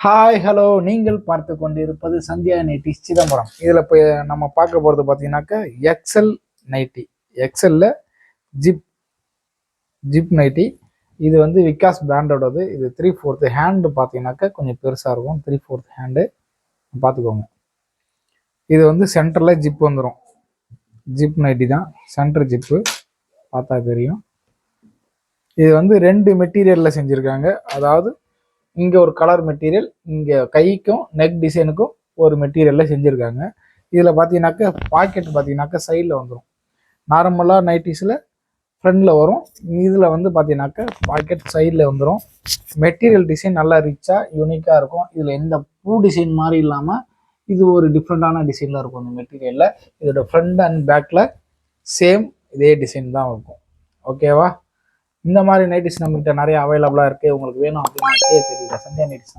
Hi hello, நீங்கள் பார்த்து கொண்டிருப்பது சந்தியா நைட்டி சிதம்பரம். இதில் இப்போ நம்ம பார்க்க போகிறது பார்த்தீங்கன்னாக்கா எக்ஸல் நைட்டி. எக்ஸலில் ஜிப் ஜிப் நைட்டி. இது வந்து விகாஸ் பிராண்டோடது. இது 3/4 ஹேண்டு பார்த்தீங்கன்னாக்கா கொஞ்சம் பெருசாக இருக்கும். 3/4 ஹேண்டு பார்த்துக்கோங்க. இது வந்து சென்டரில் ஜிப் வந்துடும். ஜிப் நைட்டி தான், சென்டர் ஜிப்பு பார்த்தா தெரியும். இது வந்து 2 மெட்டீரியலில் செஞ்சுருக்காங்க. அதாவது இங்கே ஒரு கலர் மெட்டீரியல், இங்கே கைக்கும் நெக் டிசைனுக்கும் ஒரு மெட்டீரியலில் செஞ்சுருக்காங்க. இதில் பார்த்தீங்கன்னாக்கா பாக்கெட் பார்த்தீங்கன்னாக்கா சைடில் வந்துடும். நார்மலாக நைட்டிஸில் ஃப்ரண்டில் வரும். இதில் வந்து பார்த்தீங்கன்னாக்கா பாக்கெட் சைடில் வந்துடும். மெட்டீரியல் டிசைன் நல்லா ரிச்சாக யூனிக்காக இருக்கும். இதில் எந்த பூ டிசைன் மாதிரி இல்லாமல் இது ஒரு டிஃப்ரெண்ட்டான டிசைனில் இருக்கும். இந்த மெட்டீரியலில் இதோட ஃப்ரண்ட் அண்ட் பேக்கில் சேம் இதே டிசைன் தான் இருக்கும். ஓகேவா? இந்த மாதிரி நைட்டிஸ் நம்மகிட்ட நிறைய அவைலபிளாக இருக்குது. உங்களுக்கு வேணும் அப்படின்னா தெரியல சந்தியா நைட்டிஸ்